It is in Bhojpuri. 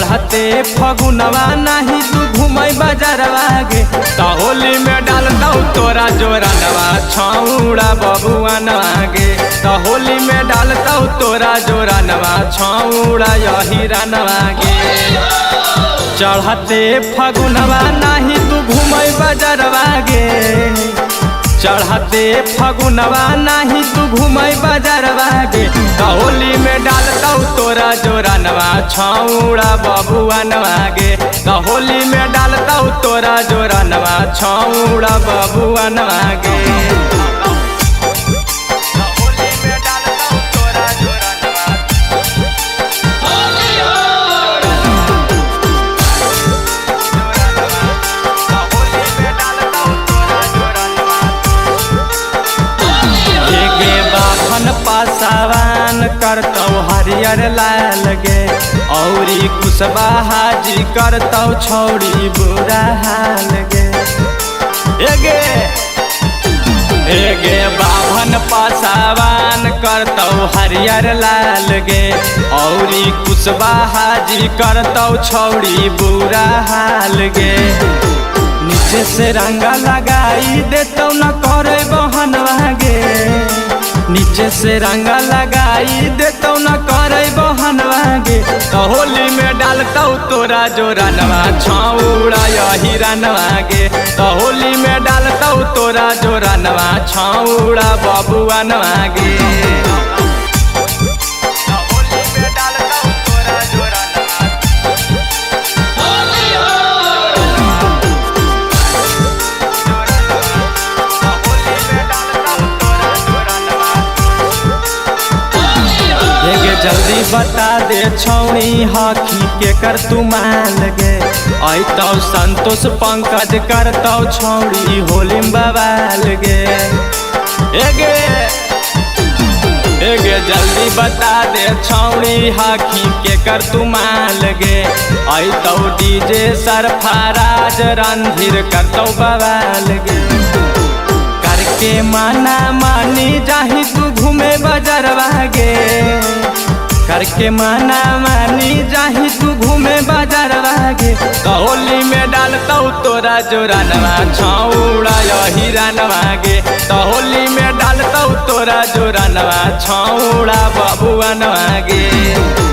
चढ़ते फगुनवा नहीं तू घूमै बजरवा गे त होली में डालतौ तोरा जोरनवा छौड़ा बबुआनवा गे त होली में डालतौ तोरा जोरनवा छौड़ा हिरनवा गे। चढ़ते फगुनवा नहीं तू घूमै बजरवा गे चढ़ते फगुनवा नहीं तू घूमै बजरवा गे त होली में डालतौ तोरा जोरनवा छौड़ा बबुआनवा गे त होली में डालतौ तोरा जोरनवा छौड़ा बबुआनवा गे। पासावान करतौ हरियर लाल गे औरी कुशवाहा जी करतौ छौड़ी बुरा हाल गे। एगे बाभन पासावान करतौ हरियर लाल गे औरी कुशवाहा जी करतौ छौड़ी बुरा हाल गे। नीचे से रंगा लगाई देतौ न करे बहनवा गे नीचे से रंगा लगाई देतौ न करे बहनवा गे त होली में डालतौ तोरा जोरनवा छौड़ा हिरनवा गे त होली में डालतौ तोरा जोरनवा छौड़ा बबुआनवा गे। जल्दी बता दे छौड़ी हखी के कर तू मान गे ऐतौ संतोष पंकज करतौ छौड़ी होली में बवाल गे। एगे जल्दी बता दे छौड़ी हखी के कर तू मान गे ऐतौ डीजे सरफराज रणधीर करतौ बवाल गे। करके माना मानी जाही तू घूमे बजरवा गे करके माना मानी जाही तू घूमे बजरवा गे त होली में डालतौ तोरा जोरनवा छौड़ा हिरनवा गे त होली में डालतौ तोरा जोरनवा छौड़ा बबुआनवा गे।